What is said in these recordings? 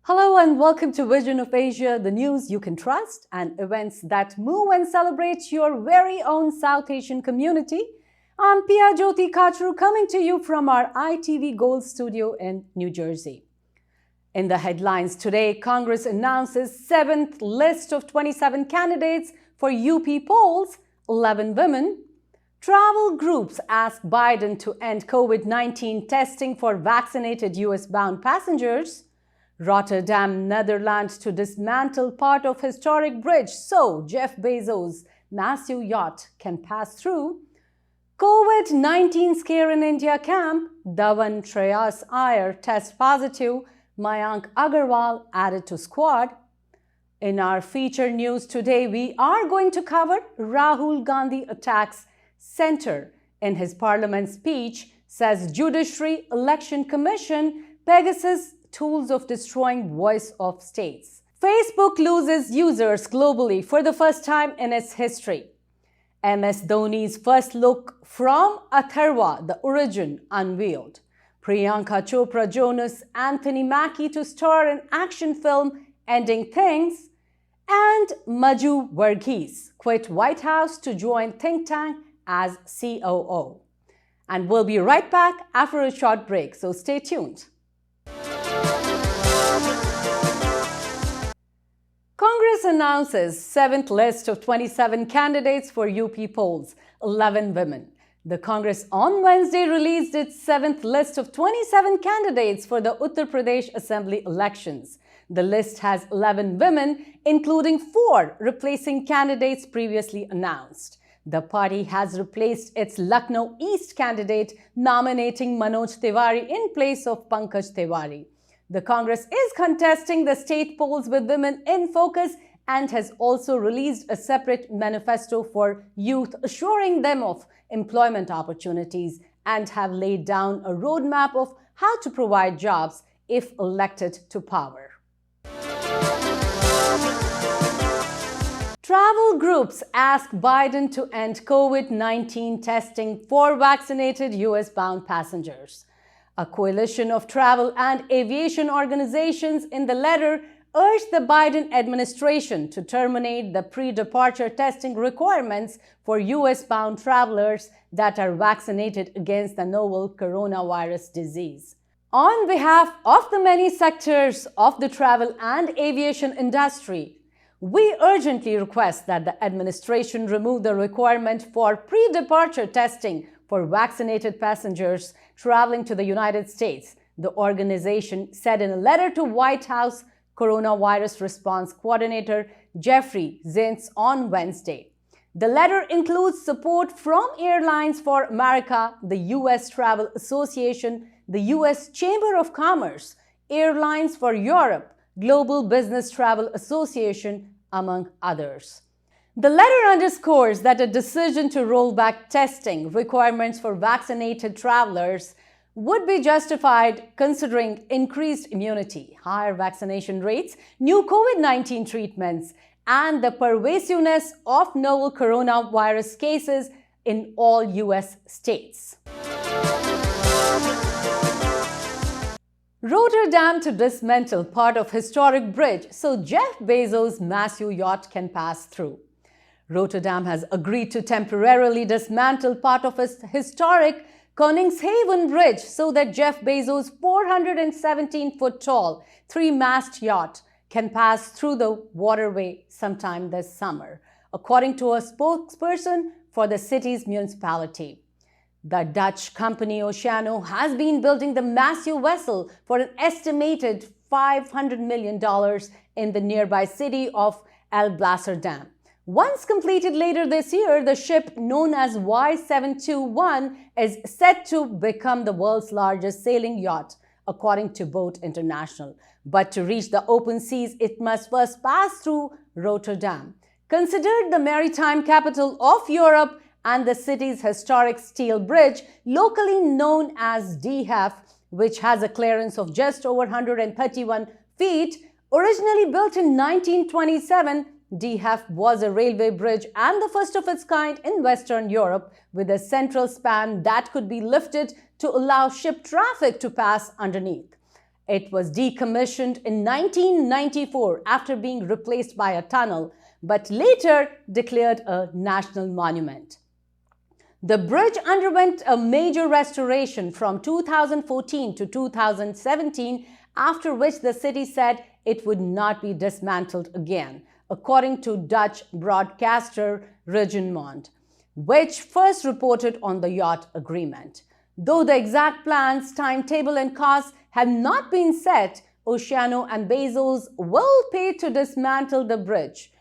Hello and welcome to Vision of Asia, the news you can trust and events that move and celebrate your very own South Asian community. I'm Pia Jyoti Kachru coming to you from our ITV Gold studio in New Jersey. In the headlines today, Congress announces 7th list of 27 candidates for UP polls, 11 women. Travel groups ask Biden to end COVID-19 testing for vaccinated US-bound passengers. Rotterdam, Netherlands to dismantle part of historic bridge so Jeff Bezos' massive yacht can pass through. COVID-19 scare in India camp, Dhawan Shreyas Iyer test positive, Mayank Agarwal added to squad. In our feature news today, we are going to cover Rahul Gandhi attacks center in his parliament speech, says Judiciary Election Commission, Pegasus tools of destroying voice of states. Facebook loses users globally for the first time in its history. MS Dhoni's first look from Atharva, the origin, unveiled. Priyanka Chopra Jonas Anthony Mackie to star in action film Ending Things. And Maju Varghese quit White House to join think tank as COO. And we'll be right back after a short break, so stay tuned. Congress announces 7th list of 27 candidates for UP polls, 11 women. The Congress on Wednesday released its 7th list of 27 candidates for the Uttar Pradesh Assembly elections. The list has 11 women, including 4 replacing candidates previously announced. The party has replaced its Lucknow East candidate, nominating Manoj Tiwari in place of Pankaj Tiwari. The Congress is contesting the state polls with women in focus and has also released a separate manifesto for youth, assuring them of employment opportunities, and have laid down a roadmap of how to provide jobs if elected to power. Travel groups ask Biden to end COVID-19 testing for vaccinated US-bound passengers. A coalition of travel and aviation organizations in the letter urged the Biden administration to terminate the pre-departure testing requirements for US-bound travelers that are vaccinated against the novel coronavirus disease. On behalf of the many sectors of the travel and aviation industry, we urgently request that the administration remove the requirement for pre-departure testing for vaccinated passengers traveling to the United States, the organization said in a letter to White House Coronavirus Response Coordinator Jeffrey Zients on Wednesday. The letter includes support from Airlines for America, the U.S. Travel Association, the U.S. Chamber of Commerce, Airlines for Europe, Global Business Travel Association, among others. The letter underscores that a decision to roll back testing requirements for vaccinated travelers would be justified considering increased immunity, higher vaccination rates, new COVID-19 treatments, and the pervasiveness of novel coronavirus cases in all U.S. states. Rotterdam to dismantle part of historic bridge so Jeff Bezos' massive yacht can pass through. Rotterdam has agreed to temporarily dismantle part of its historic Koningshaven Bridge so that Jeff Bezos' 417-foot-tall, 3-mast yacht can pass through the waterway sometime this summer, according to a spokesperson for the city's municipality. The Dutch company Oceano has been building the massive vessel for an estimated $500 million in the nearby city of Alblasserdam. Once completed later this year, the ship known as Y721 is set to become the world's largest sailing yacht, according to Boat International. But to reach the open seas, it must first pass through Rotterdam. Considered the maritime capital of Europe and the city's historic steel bridge, locally known as DHEF, which has a clearance of just over 131 feet, originally built in 1927, DHEF was a railway bridge and the first of its kind in Western Europe, with a central span that could be lifted to allow ship traffic to pass underneath. It was decommissioned in 1994 after being replaced by a tunnel, but later declared a national monument. The bridge underwent a major restoration from 2014 to 2017, after which the city said it would not be dismantled again, according to Dutch broadcaster Rijnmond, which first reported on the yacht agreement. Though the exact plans, timetable and costs have not been set, Oceano and Bezos will pay to dismantle the bridge.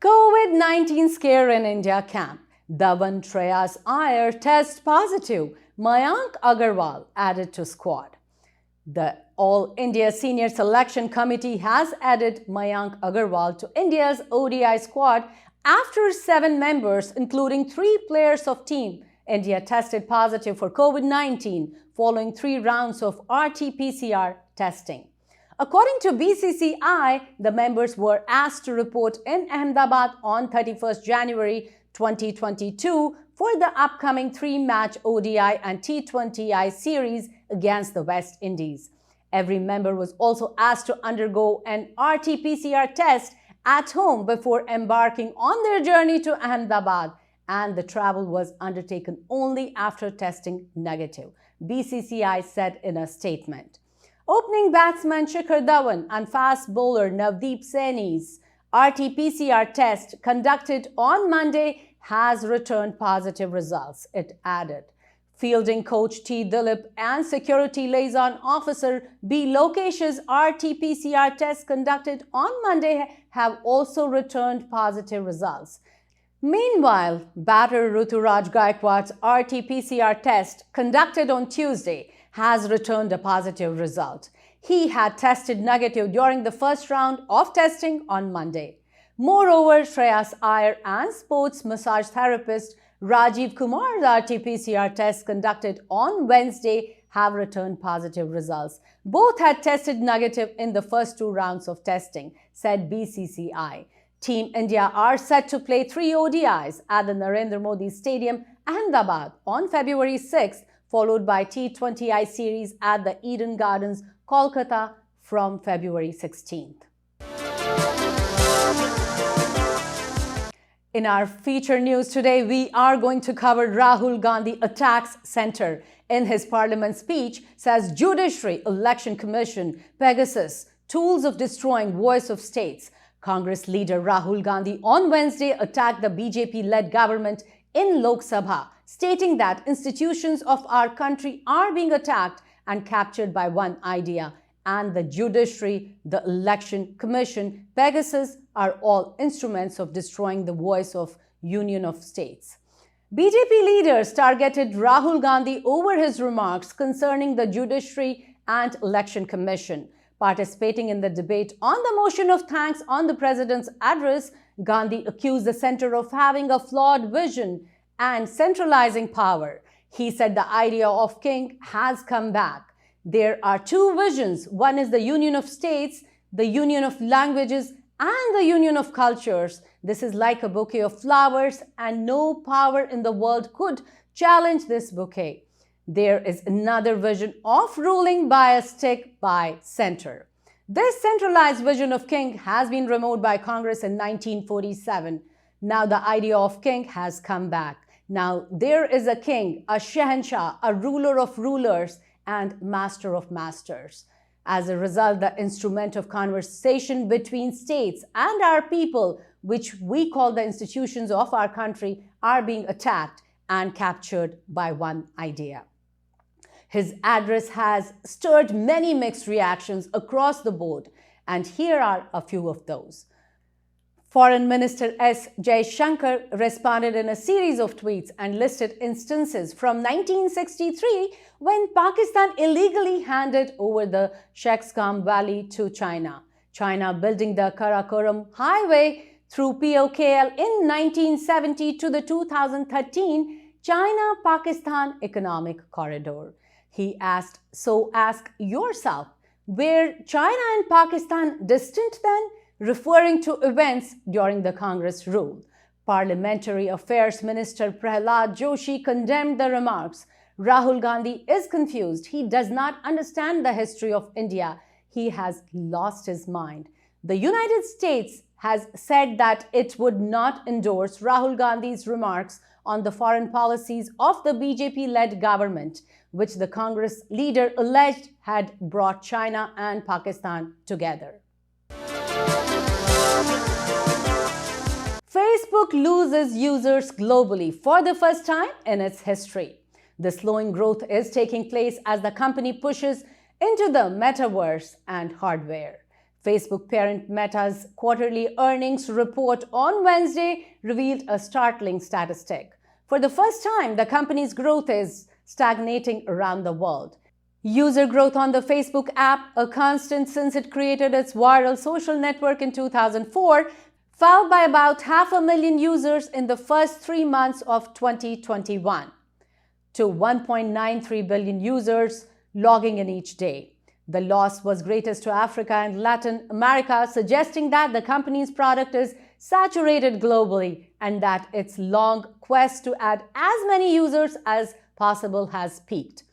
COVID-19 scare in India camp. Dhawan Shreyas Iyer test positive. Mayank Agarwal added to squad. The All India Senior Selection Committee has added Mayank Agarwal to India's ODI squad after 7 members, including 3 players of Team India, tested positive for COVID-19 following 3 rounds of RT-PCR testing. According to BCCI, the members were asked to report in Ahmedabad on 31st January 2022 for the upcoming 3-match ODI and T20I series against the West Indies. Every member was also asked to undergo an RT-PCR test at home before embarking on their journey to Ahmedabad, and the travel was undertaken only after testing negative, BCCI said in a statement. Opening batsman Shikhar Dhawan and fast bowler Navdeep Saini's RT-PCR test conducted on Monday has returned positive results, it added. Fielding coach T. Dilip and security liaison officer B. Lokesh's RT-PCR tests conducted on Monday have also returned positive results. Meanwhile, batter Ruturaj Gaikwad's RT-PCR test conducted on Tuesday has returned a positive result. He had tested negative during the first round of testing on Monday. Moreover, Shreyas Iyer and sports massage therapist Rajiv Kumar's RT-PCR tests conducted on Wednesday have returned positive results. Both had tested negative in the first 2 rounds of testing, said BCCI. Team India are set to play 3 ODIs at the Narendra Modi Stadium, Ahmedabad on February 6th, followed by T20I series at the Eden Gardens, Kolkata from February 16th. In our feature news today, we are going to cover Rahul Gandhi attacks Centre. In his parliament speech, says Judiciary, Election Commission, Pegasus, tools of destroying voice of states. Congress leader Rahul Gandhi on Wednesday attacked the BJP-led government in Lok Sabha, stating that institutions of our country are being attacked and captured by one idea, and the Judiciary, the Election Commission, Pegasus are all instruments of destroying the voice of Union of States. BJP leaders targeted Rahul Gandhi over his remarks concerning the Judiciary and Election Commission. Participating in the debate on the motion of thanks on the president's address, Gandhi accused the Centre of having a flawed vision and centralizing power. He said the idea of king has come back. There are 2 visions. One is the union of states, the union of languages, and the union of cultures. This is like a bouquet of flowers, and no power in the world could challenge this bouquet. There is another vision of ruling by a stick by Centre. This centralized vision of king has been removed by Congress in 1947. Now the idea of king has come back. Now there is a king, a Shahanshah, a ruler of rulers, and master of masters. As a result, the instrument of conversation between states and our people which we call the institutions of our country, are being attacked and captured by one idea. His address has stirred many mixed reactions across the board, and here are a few of those. Foreign Minister S. Jaishankar responded in a series of tweets and listed instances from 1963 when Pakistan illegally handed over the Sheikhsgam Valley to China. China building the Karakoram Highway through POKL in 1970 to the 2013 China-Pakistan Economic Corridor. He asked, so ask yourself, were China and Pakistan distant then? Referring to events during the Congress rule. Parliamentary Affairs Minister Prahlad Joshi condemned the remarks. Rahul Gandhi is confused. He does not understand the history of India. He has lost his mind. The United States has said that it would not endorse Rahul Gandhi's remarks on the foreign policies of the BJP-led government, which the Congress leader alleged had brought China and Pakistan together. Facebook loses users globally for the first time in its history. The slowing growth is taking place as the company pushes into the metaverse and hardware. Facebook parent Meta's quarterly earnings report on Wednesday revealed a startling statistic. For the first time, the company's growth is stagnating around the world. User growth on the Facebook app, a constant since it created its viral social network in 2004, fell by about 500,000 users in the first 3 months of 2021 to 1.93 billion users logging in each day. The loss was greatest to Africa and Latin America, suggesting that the company's product is saturated globally and that its long quest to add as many users as possible has peaked.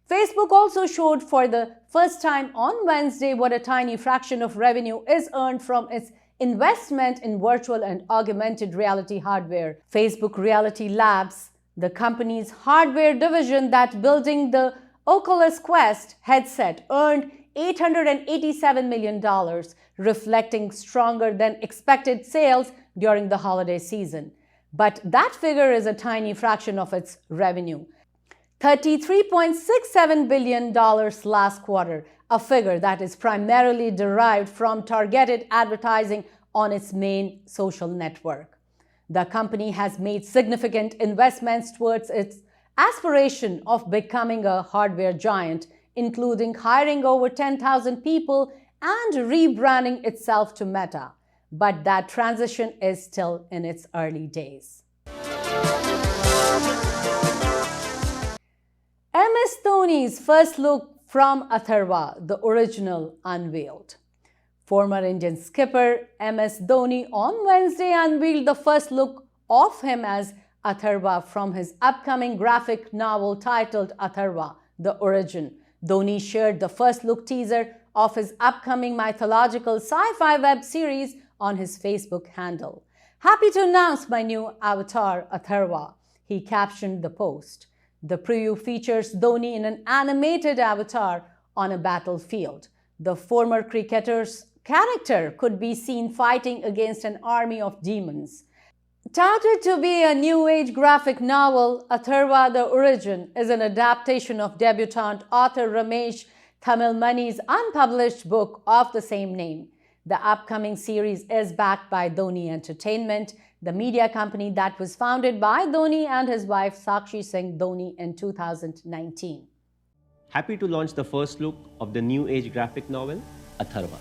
Facebook also showed for the first time on Wednesday what a tiny fraction of revenue is earned from its investment in virtual and augmented reality hardware. Facebook Reality Labs, the company's hardware division that building the Oculus Quest headset, earned $887 million, reflecting stronger than expected sales during the holiday season. But that figure is a tiny fraction of its revenue. $33.67 billion last quarter, a figure that is primarily derived from targeted advertising on its main social network. The company has made significant investments towards its aspiration of becoming a hardware giant, including hiring over 10,000 people and rebranding itself to Meta. But that transition is still in its early days. MS Dhoni's first look from Atharva, the original, unveiled. Former Indian skipper MS Dhoni on Wednesday unveiled the first look of him as Atharva from his upcoming graphic novel titled Atharva, The Origin. Dhoni shared the first look teaser of his upcoming mythological sci-fi web series on his Facebook handle. "Happy to announce my new avatar, Atharva," he captioned the post. The preview features Dhoni in an animated avatar on a battlefield. The former cricketer's character could be seen fighting against an army of demons. Touted to be a new age graphic novel, Atharva The Origin is an adaptation of debutant author Ramesh Thamilmani's unpublished book of the same name. The upcoming series is backed by Dhoni Entertainment, the media company that was founded by Dhoni and his wife Sakshi Singh Dhoni in 2019. Happy to launch the first look of the new age graphic novel, Atharva.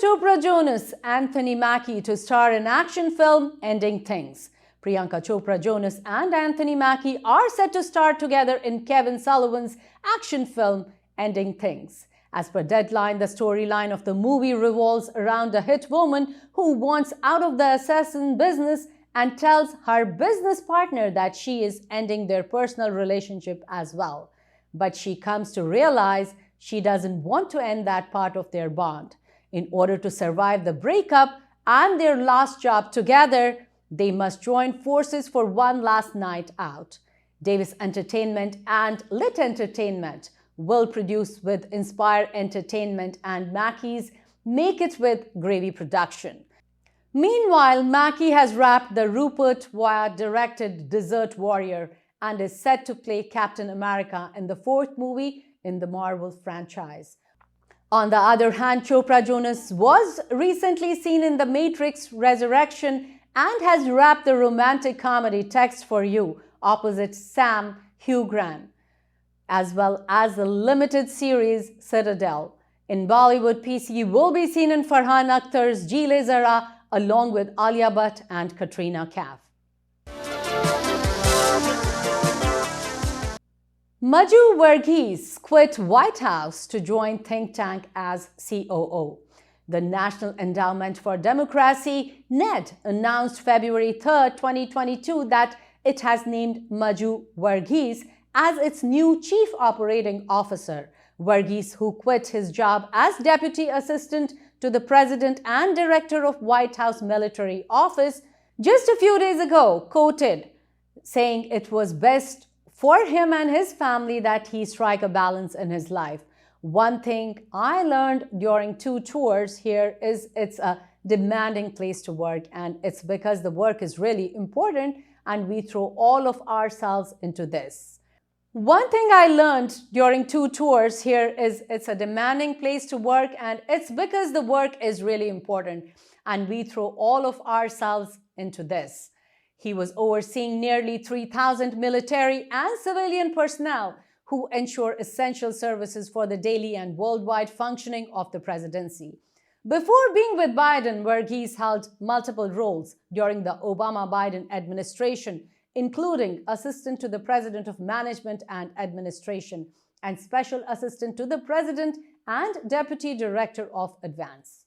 Chopra Jonas, Anthony Mackie to star in action film Ending Things. Priyanka Chopra Jonas and Anthony Mackie are set to star together in Kevin Sullivan's action film Ending Things. As per Deadline, the storyline of the movie revolves around a hit woman who wants out of the assassin business and tells her business partner that she is ending their personal relationship as well. But she comes to realize she doesn't want to end that part of their bond. In order to survive the breakup and their last job together, they must join forces for one last night out. Davis Entertainment and Lit Entertainment will produce with Inspire Entertainment, and Mackie's Make It with Gravy Production. Meanwhile, Mackie has wrapped the Rupert Wyatt-directed Desert Warrior and is set to play Captain America in the fourth movie in the Marvel franchise. On the other hand, Chopra Jonas was recently seen in The Matrix Resurrection and has wrapped the romantic comedy Text for You opposite Sam Heughan, as well as the limited series Citadel. In Bollywood, PC will be seen in Farhan Akhtar's Jile Zara along with Alia Bhatt and Katrina Kaif. Majju Varghese quit White House to join think tank as COO. The National Endowment for Democracy, NED, announced February 3, 2022 that it has named Majju Varghese as its new Chief Operating Officer. Varghese, who quit his job as Deputy Assistant to the President and Director of White House Military Office just a few days ago, quoted, saying it was best for him and his family that he strike a balance in his life. One thing I learned during 2 tours here is it's a demanding place to work, and it's because the work is really important and we throw all of ourselves into this. One thing I learned during 2 tours here is it's a demanding place to work, and it's because the work is really important and we throw all of ourselves into this. He was overseeing nearly 3,000 military and civilian personnel who ensure essential services for the daily and worldwide functioning of the presidency. Before being with Biden, Varghese held multiple roles during the Obama-Biden administration, including Assistant to the President of Management and Administration and Special Assistant to the President and Deputy Director of Advance.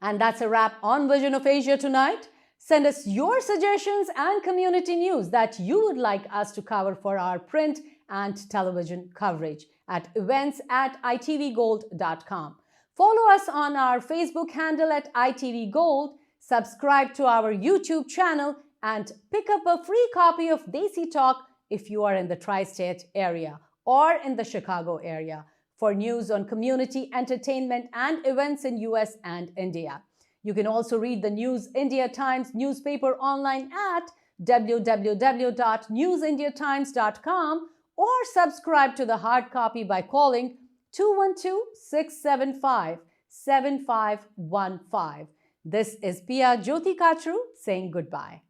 And that's a wrap on Vision of Asia tonight. Send us your suggestions and community news that you would like us to cover for our print and television coverage at events@itvgold.com. Follow us on our Facebook handle at itvgold, subscribe to our YouTube channel, and pick up a free copy of Desi Talk if you are in the tri-state area or in the Chicago area for news on community, entertainment, and events in US and India. You can also read the News India Times newspaper online at www.newsindiatimes.com or subscribe to the hard copy by calling 212-675-7515. This is Pia Jyoti Kachru saying goodbye.